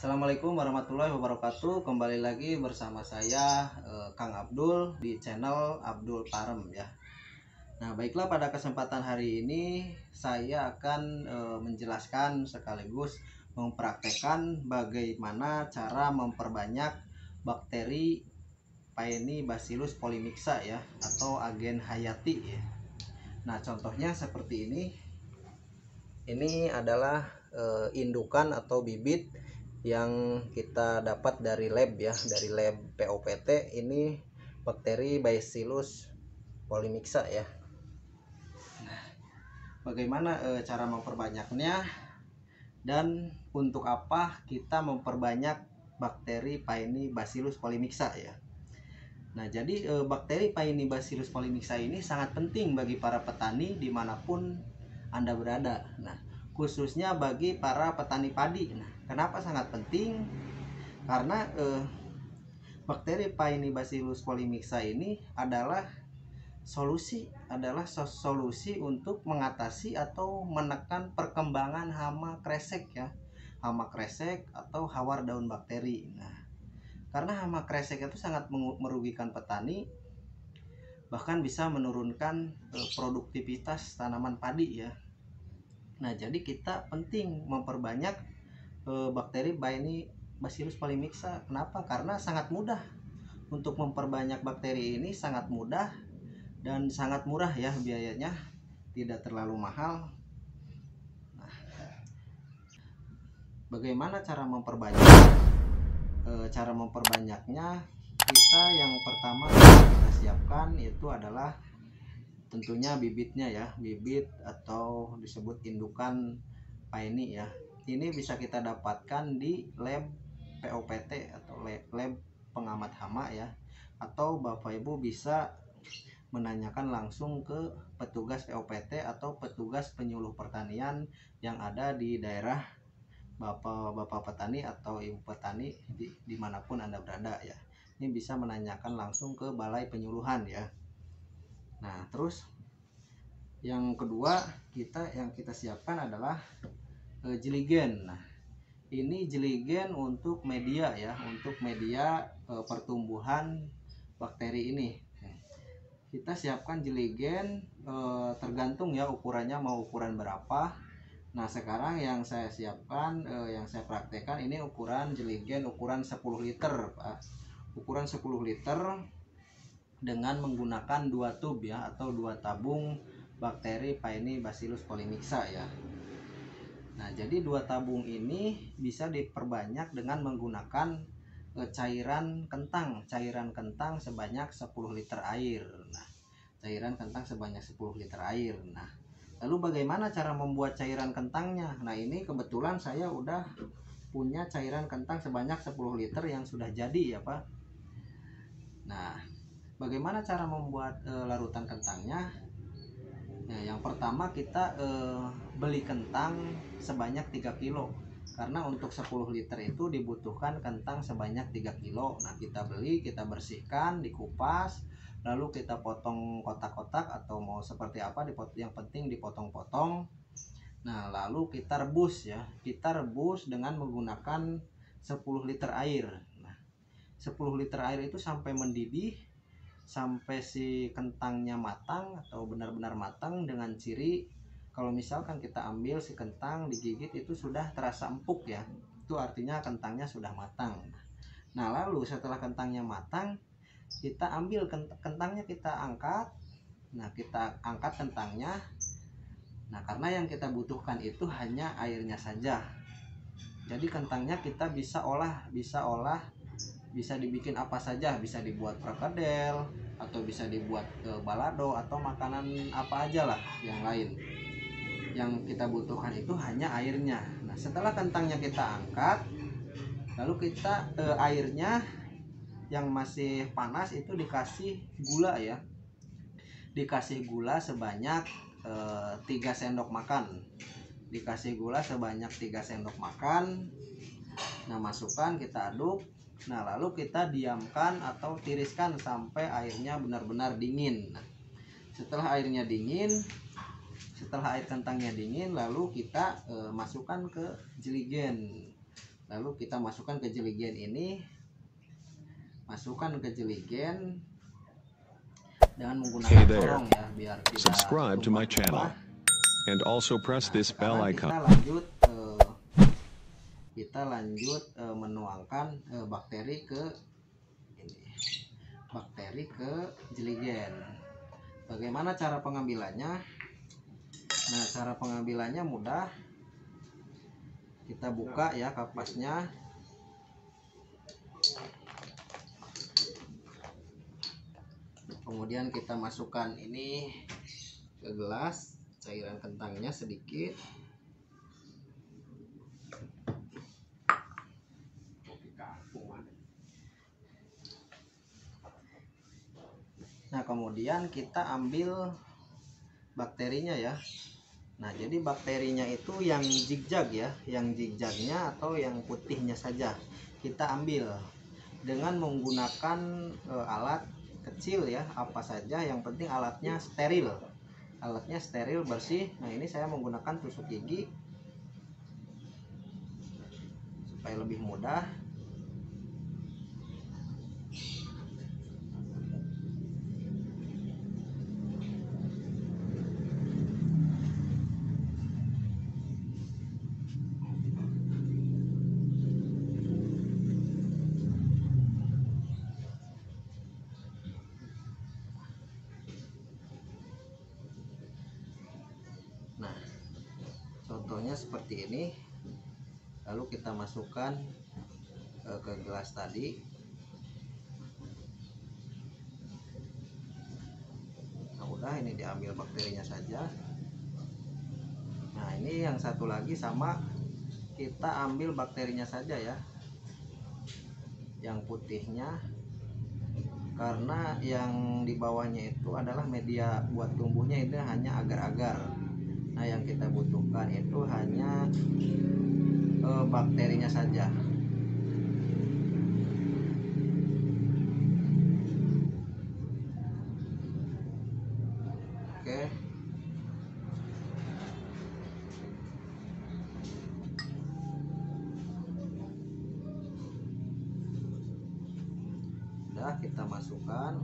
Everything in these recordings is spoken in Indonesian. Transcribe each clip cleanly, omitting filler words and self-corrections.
Assalamualaikum warahmatullahi wabarakatuh. Kembali lagi bersama saya Kang Abdul di channel Abdul Parem ya. Nah, baiklah, pada kesempatan hari ini saya akan menjelaskan sekaligus mempraktekkan bagaimana cara memperbanyak bakteri Paenibacillus polymixa ya, atau agen hayati ya. Nah, contohnya seperti ini. Ini adalah indukan atau bibit yang kita dapat dari lab ya, dari lab POPT. Ini bakteri Bacillus polymixa ya. Nah, bagaimana cara memperbanyaknya dan untuk apa kita memperbanyak bakteri Paenibacillus polymixa ya. Nah, jadi bakteri Paenibacillus polymixa ini sangat penting bagi para petani dimanapun Anda berada. Nah, khususnya bagi para petani padi. Nah, kenapa sangat penting? Karena bakteri Paenibacillus polymixa ini adalah solusi untuk mengatasi atau menekan perkembangan hama kresek ya, hama kresek atau hawar daun bakteri. Nah, karena hama kresek itu sangat merugikan petani, bahkan bisa menurunkan produktivitas tanaman padi ya. Nah, jadi kita penting memperbanyak bakteri Paenibacillus polymixa. Kenapa? Karena sangat mudah untuk memperbanyak bakteri ini, sangat mudah dan sangat murah ya biayanya, tidak terlalu mahal. Nah, bagaimana cara memperbanyak? Cara memperbanyaknya, kita yang pertama kita siapkan itu adalah tentunya bibitnya ya, bibit atau disebut indukan paeni ya. Ini bisa kita dapatkan di lab POPT atau lab pengamat hama ya, atau Bapak Ibu bisa menanyakan langsung ke petugas POPT atau petugas penyuluh pertanian yang ada di daerah Bapak petani atau Ibu petani dimanapun Anda berada ya. Ini bisa menanyakan langsung ke balai penyuluhan ya. Nah, terus yang kedua yang kita siapkan adalah jeligen. Nah, ini jeligen untuk media ya, untuk media pertumbuhan bakteri ini. Kita siapkan jeligen tergantung ya ukurannya, mau ukuran berapa. Nah, sekarang yang saya siapkan, yang saya praktekkan ini ukuran jeligen ukuran 10 liter Pak. Ukuran 10 liter dengan menggunakan 2 tub ya, atau 2 tabung bakteri Paenibacillus polymixa ya. Nah, jadi 2 tabung ini bisa diperbanyak dengan menggunakan cairan kentang sebanyak 10 liter air. Nah, cairan kentang sebanyak 10 liter air. Nah, lalu bagaimana cara membuat cairan kentangnya? Nah, ini kebetulan saya udah punya cairan kentang sebanyak 10 liter yang sudah jadi ya Pak. Nah, bagaimana cara membuat larutan kentangnya? Nah, yang pertama kita beli kentang sebanyak 3 kilo. Karena untuk 10 liter itu dibutuhkan kentang sebanyak 3 kilo. Nah, kita beli, kita bersihkan, dikupas, lalu kita potong kotak-kotak atau mau seperti apa, yang penting dipotong-potong. Nah, lalu kita rebus ya. Kita rebus dengan menggunakan 10 liter air. Nah, 10 liter air itu sampai mendidih, sampai si kentangnya matang atau benar-benar matang dengan ciri kalau misalkan kita ambil si kentang digigit itu sudah terasa empuk ya, itu artinya kentangnya sudah matang. Nah, lalu setelah kentangnya matang, kita ambil kentangnya, kita angkat. Nah, kita angkat kentangnya. Nah, karena yang kita butuhkan itu hanya airnya saja, jadi kentangnya kita bisa olah, bisa dibikin apa saja, bisa dibuat perkedel atau bisa dibuat balado atau makanan apa aja lah yang lain. Yang kita butuhkan itu hanya airnya. Nah, setelah kentangnya kita angkat, lalu kita airnya yang masih panas itu dikasih gula ya, dikasih gula sebanyak 3 sendok makan, dikasih gula sebanyak 3 sendok makan. Nah, masukkan, kita aduk. Nah, lalu kita diamkan atau tiriskan sampai airnya benar-benar dingin. Nah, setelah airnya dingin, setelah air kentangnya dingin, lalu kita masukkan ke jeligen. Lalu kita masukkan ke jeligen ini, masukkan ke jeligen dengan menggunakan corong ya, biar tidak subscribe to my channel and also press this bell icon. Kita lanjut menuangkan bakteri ke jeligen. Bagaimana cara pengambilannya? Nah, cara pengambilannya mudah. Kita buka ya kapasnya. Kemudian kita masukkan ini ke gelas, cairan kentangnya sedikit. Nah, kemudian kita ambil bakterinya ya. Nah, jadi bakterinya itu yang zigzag ya, yang zigzagnya atau yang putihnya saja kita ambil dengan menggunakan alat kecil ya, apa saja, yang penting alatnya steril, bersih. Nah, ini saya menggunakan tusuk gigi supaya lebih mudah. Nah, contohnya seperti ini. Lalu kita masukkan ke gelas tadi. Nah, udah, ini diambil bakterinya saja. Nah, ini yang satu lagi sama, kita ambil bakterinya saja ya, yang putihnya, karena yang di bawahnya itu adalah media buat tumbuhnya, ini hanya agar-agar. Nah, yang kita butuhkan itu hanya bakterinya saja. Oke. Udah, kita masukkan.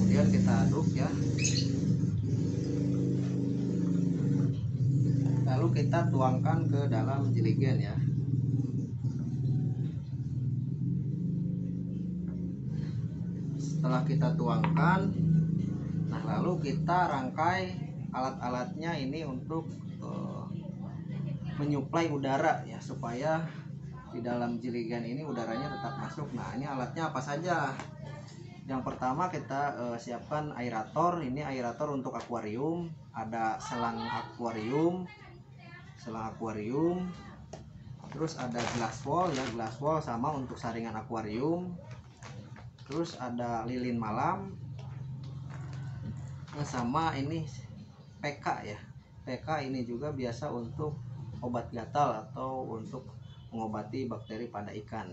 Kemudian kita aduk ya. Lalu kita tuangkan ke dalam jeligen ya. Setelah kita tuangkan, nah lalu kita rangkai alat-alatnya ini untuk menyuplai udara ya, supaya di dalam jeligen ini udaranya tetap masuk. Nah, ini alatnya apa saja? Yang pertama kita siapkan aerator. Ini aerator untuk akuarium, ada selang akuarium, terus ada glass wall ya, glass wall sama untuk saringan akuarium, terus ada lilin malam, sama ini PK ya. PK ini juga biasa untuk obat gatal atau untuk mengobati bakteri pada ikan.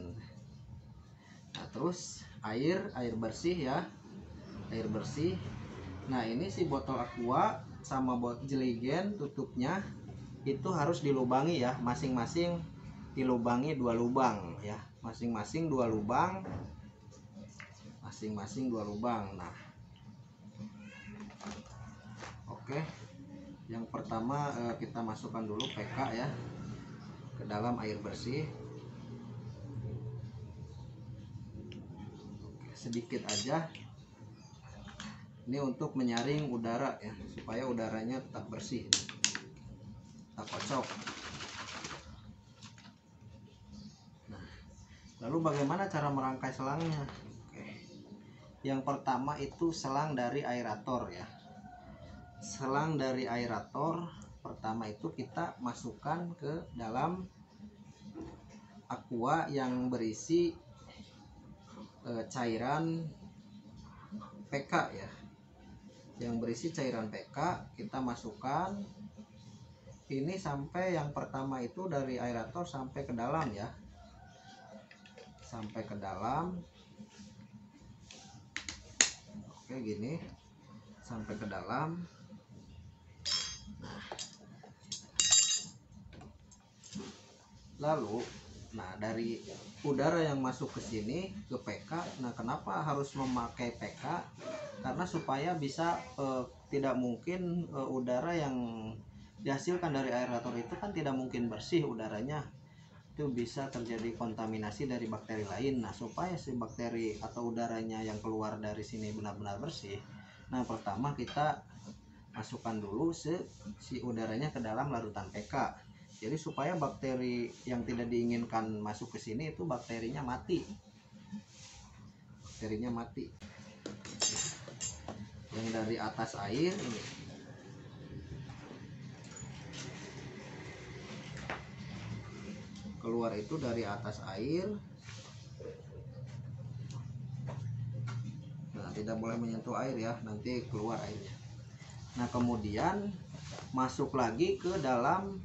Nah, terus air bersih ya, air bersih. Nah, ini si botol aqua sama jeligen tutupnya itu harus dilubangi ya, masing-masing dilubangi 2 lubang ya, masing-masing 2 lubang. Nah, oke. Yang pertama kita masukkan dulu PK ya ke dalam air bersih. Sedikit aja, ini untuk menyaring udara ya, supaya udaranya tetap bersih, tak kocok. Nah, lalu bagaimana cara merangkai selangnya? Oke. Yang pertama itu selang dari aerator ya. Selang dari aerator pertama itu kita masukkan ke dalam aqua yang berisi cairan PK ya, yang berisi cairan PK kita masukkan. Ini sampai yang pertama itu dari aerator sampai ke dalam ya, sampai ke dalam. Oke, gini sampai ke dalam. Lalu dari udara yang masuk ke sini ke PK, kenapa harus memakai PK? Karena supaya bisa tidak mungkin udara yang dihasilkan dari aerator itu kan tidak mungkin bersih udaranya, itu bisa terjadi kontaminasi dari bakteri lain. Supaya si bakteri atau udaranya yang keluar dari sini benar-benar bersih, pertama kita masukkan dulu si udaranya ke dalam larutan PK. Jadi supaya bakteri yang tidak diinginkan masuk ke sini itu bakterinya mati. Yang dari atas air ini. Keluar itu dari atas air. Tidak boleh menyentuh air ya, nanti keluar airnya. Kemudian masuk lagi ke dalam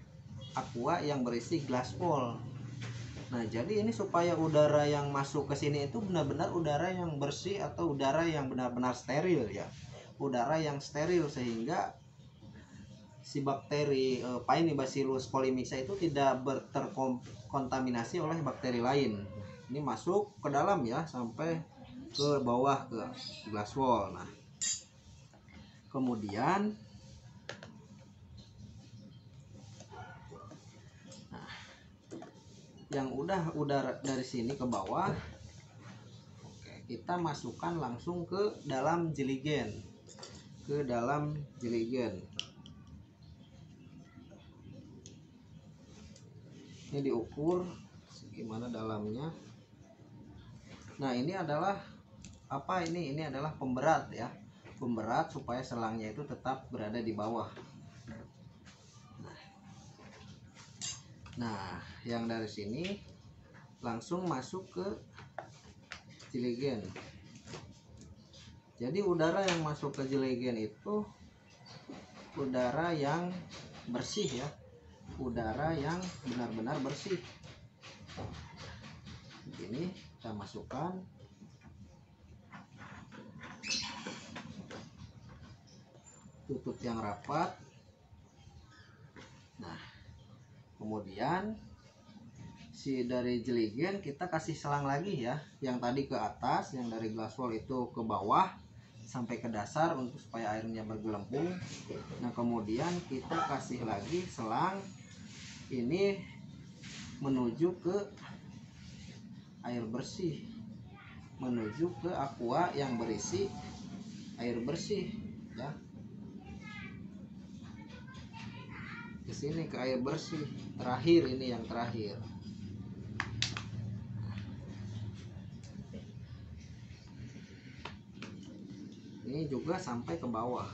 aqua yang berisi glass wall. Jadi ini supaya udara yang masuk ke sini itu benar-benar udara yang bersih atau udara yang benar-benar steril ya. Udara yang steril sehingga si bakteri Paenibacillus polymixa itu tidak terkontaminasi oleh bakteri lain. Ini masuk ke dalam ya, sampai ke bawah ke glass wall. Kemudian yang udah udara dari sini ke bawah, kita masukkan langsung ke dalam jeligen. Ini diukur gimana dalamnya. Ini adalah apa ini? Ini adalah pemberat ya. Pemberat supaya selangnya itu tetap berada di bawah. Yang dari sini langsung masuk ke jeligen. Jadi udara yang masuk ke jeligen itu udara yang bersih ya. Udara yang benar-benar bersih. Ini kita masukkan. Tutup yang rapat. Kemudian si dari jeligen kita kasih selang lagi ya, yang tadi ke atas, yang dari glass wall itu ke bawah sampai ke dasar untuk supaya airnya bergelembung. Kemudian kita kasih lagi selang ini menuju ke air bersih, menuju ke aqua yang berisi air bersih ya. Ke sini ke air bersih terakhir, ini yang terakhir. Ini juga sampai ke bawah.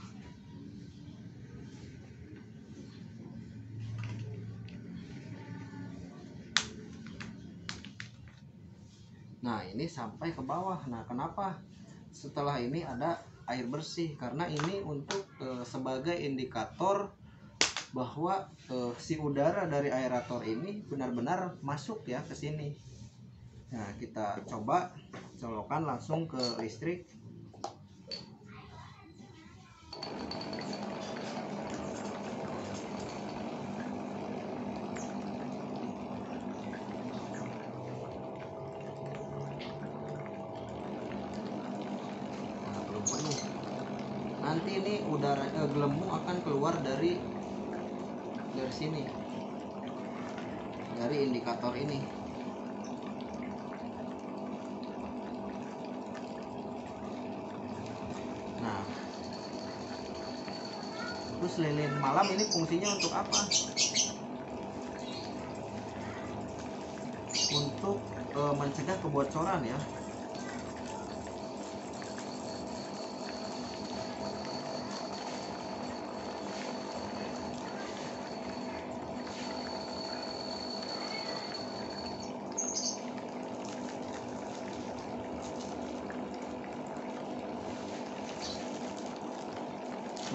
Ini sampai ke bawah. Kenapa setelah ini ada air bersih? Karena ini untuk sebagai indikator bahwa si udara dari aerator ini benar-benar masuk ya ke sini. Kita coba colokan langsung ke listrik. Belum penuh. Nanti ini udara gelembung akan keluar dari sini, dari indikator ini. Terus lilin malam ini fungsinya untuk apa? Untuk mencegah kebocoran ya.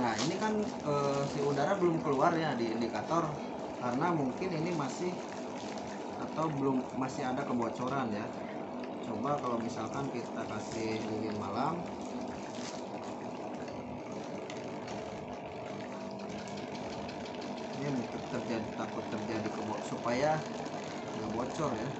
Ini kan si udara belum keluar ya di indikator karena mungkin ini masih ada kebocoran ya. Coba kalau misalkan kita kasih lilin malam. takut terjadi supaya nggak bocor ya.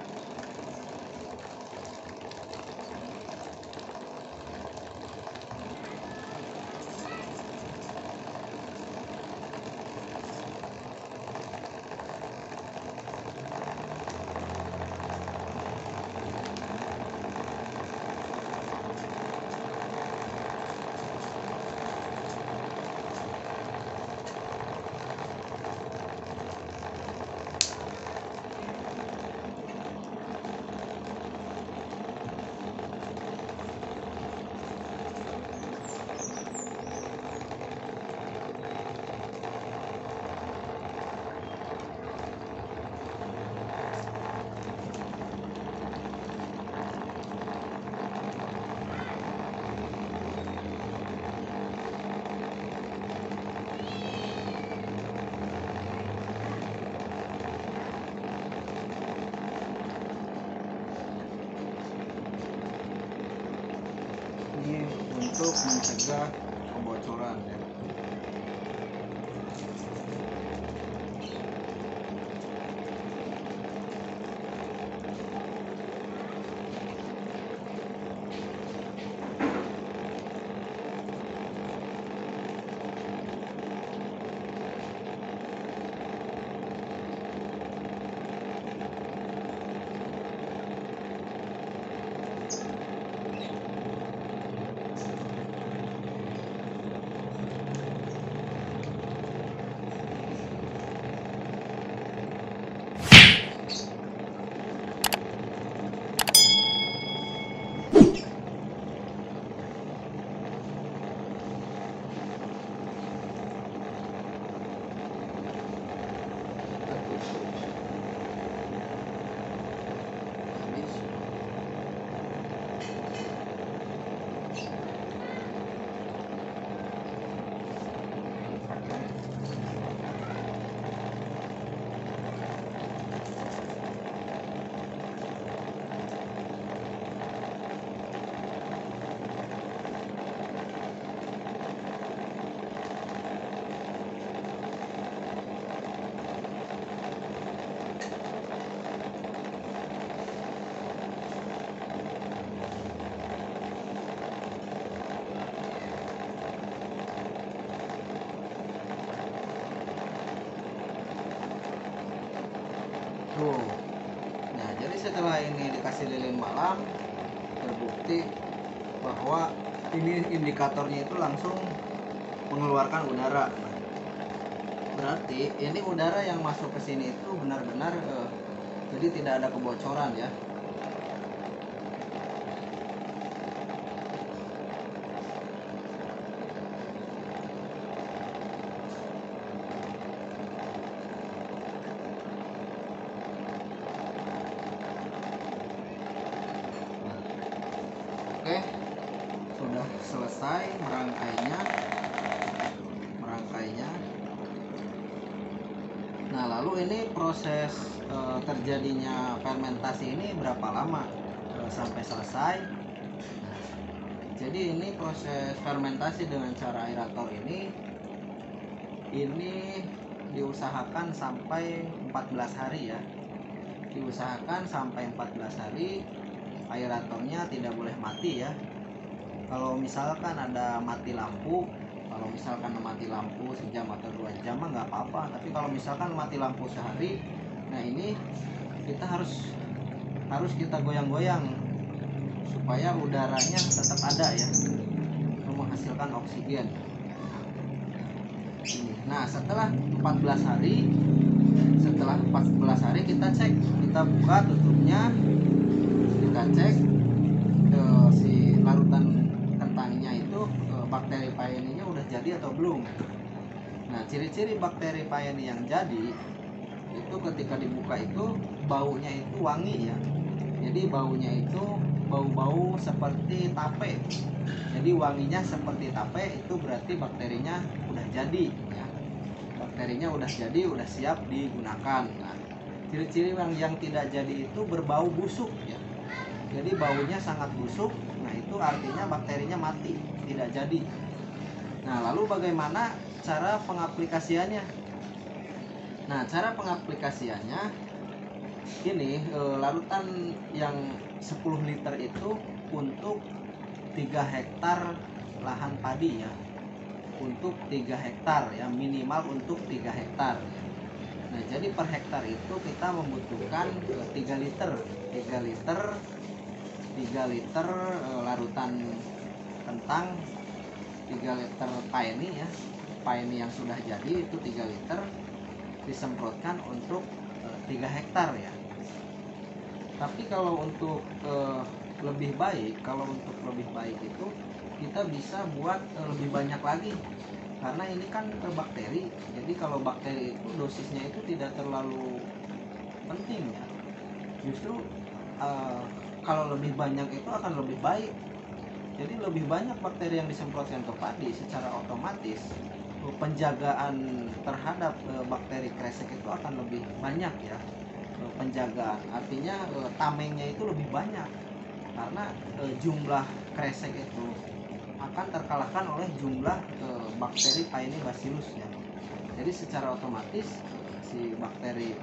Ini untuk mencegah kebocoran ya. Tuh. Nah, jadi setelah ini dikasih lilin malam, terbukti bahwa ini indikatornya itu langsung mengeluarkan udara. Berarti ini udara yang masuk ke sini itu benar-benar jadi tidak ada kebocoran ya. Oke, sudah selesai merangkainya. Nah, lalu ini proses terjadinya fermentasi ini berapa lama sampai selesai? Jadi ini proses fermentasi dengan cara aerator ini diusahakan sampai 14 hari ya. Diusahakan sampai 14 hari. Aeratornya tidak boleh mati ya. Kalau misalkan ada mati lampu, sejam atau 2 jam mah nggak apa-apa. Tapi kalau misalkan mati lampu sehari, nah ini kita harus kita goyang-goyang supaya udaranya tetap ada ya, untuk menghasilkan oksigen. Nah, setelah 14 hari kita cek, kita buka tutupnya, kita cek si larutan kentangnya itu bakteri Peony-nya udah jadi atau belum. Nah, ciri-ciri bakteri Peony yang jadi itu ketika dibuka itu baunya itu wangi ya. Jadi baunya itu bau-bau seperti tape. Jadi wanginya seperti tape, itu berarti bakterinya udah jadi ya. Bakterinya udah jadi, udah siap digunakan. Nah, ciri-ciri yang tidak jadi itu berbau busuk ya. Jadi baunya sangat busuk. Nah, itu artinya bakterinya mati, tidak jadi. Nah, lalu bagaimana cara pengaplikasiannya? Nah, cara pengaplikasiannya ini larutan yang 10 liter itu untuk 3 hektar lahan padi ya. Untuk 3 hektar ya, minimal untuk 3 hektar. Nah, jadi per hektar itu kita membutuhkan 3 liter. 3 liter larutan kentang, 3 liter paeni ya. Paeni yang sudah jadi itu 3 liter disemprotkan untuk 3 hektar ya. Tapi kalau untuk lebih baik itu kita bisa buat lebih banyak lagi, karena ini kan bakteri. Jadi kalau bakteri itu dosisnya itu tidak terlalu penting ya. Justru kalau lebih banyak itu akan lebih baik. Jadi lebih banyak bakteri yang disemprotkan ke padi, secara otomatis penjagaan terhadap bakteri kresek itu akan lebih banyak ya. Penjagaan artinya tamengnya itu lebih banyak, karena jumlah kresek itu akan terkalahkan oleh jumlah bakteri Paenibacillus ya. Jadi secara otomatis si bakteri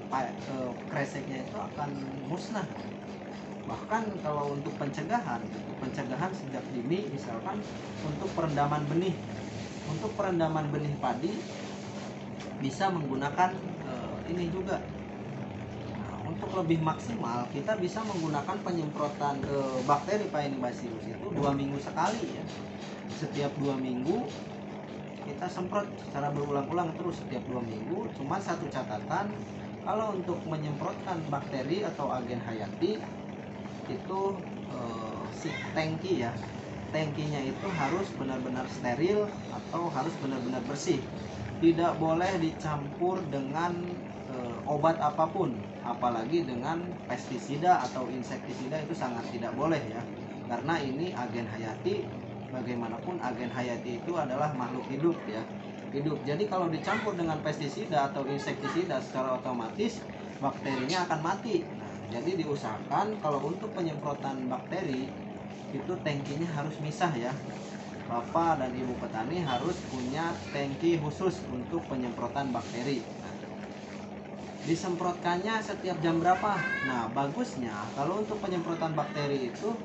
kreseknya itu akan musnah. Bahkan kalau untuk pencegahan sejak dini, misalkan untuk perendaman benih padi bisa menggunakan ini juga. Untuk lebih maksimal kita bisa menggunakan penyemprotan bakteri Paenibacillus itu 2 minggu sekali ya. Setiap 2 minggu kita semprot secara berulang-ulang terus setiap 2 minggu. Cuma satu catatan, kalau untuk menyemprotkan bakteri atau agen hayati itu si tangki ya, tangkinya itu harus benar-benar steril atau harus benar-benar bersih. Tidak boleh dicampur dengan obat apapun, apalagi dengan pestisida atau insektisida, itu sangat tidak boleh ya, karena ini agen hayati. Bagaimanapun agen hayati itu adalah makhluk hidup ya, jadi kalau dicampur dengan pestisida atau insektisida secara otomatis bakterinya akan mati. Nah, jadi diusahakan kalau untuk penyemprotan bakteri itu tangkinya harus misah ya. Bapak dan Ibu petani harus punya tangki khusus untuk penyemprotan bakteri. Disemprotkannya setiap jam berapa? Nah, bagusnya kalau untuk penyemprotan bakteri itu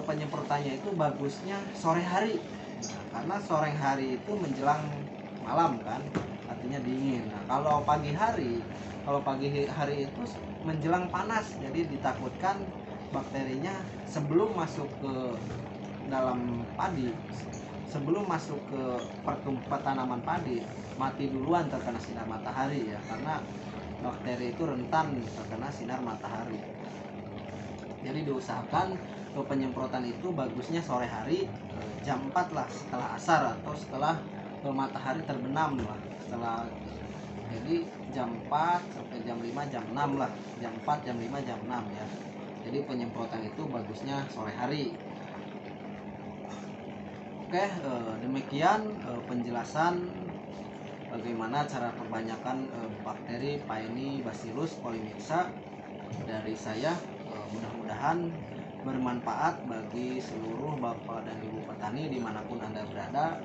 penyemprotannya itu bagusnya sore hari. Nah, karena sore hari itu menjelang malam kan, artinya dingin. Nah, kalau pagi hari itu menjelang panas, jadi ditakutkan bakterinya sebelum masuk ke dalam padi, sebelum masuk ke tanaman padi, mati duluan terkena sinar matahari ya, karena bakteri itu rentan terkena sinar matahari. Jadi diusahakan penyemprotan itu bagusnya sore hari, jam 4 lah, setelah asar atau setelah matahari terbenam lah. Jadi jam 4 sampai jam 5, jam 6 lah, jam 4, jam 5, jam 6 ya. Jadi penyemprotan itu bagusnya sore hari. Oke, demikian penjelasan bagaimana cara perbanyakan bakteri Paenibacillus polymixa dari saya. Mudah-mudahan bermanfaat bagi seluruh Bapak dan Ibu petani dimanapun Anda berada.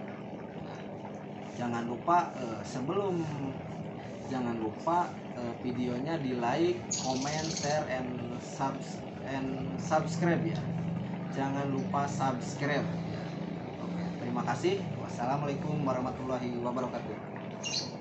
Jangan lupa videonya di like, comment, share, and subscribe ya. Jangan lupa subscribe. Oke, terima kasih. Wassalamualaikum warahmatullahi wabarakatuh.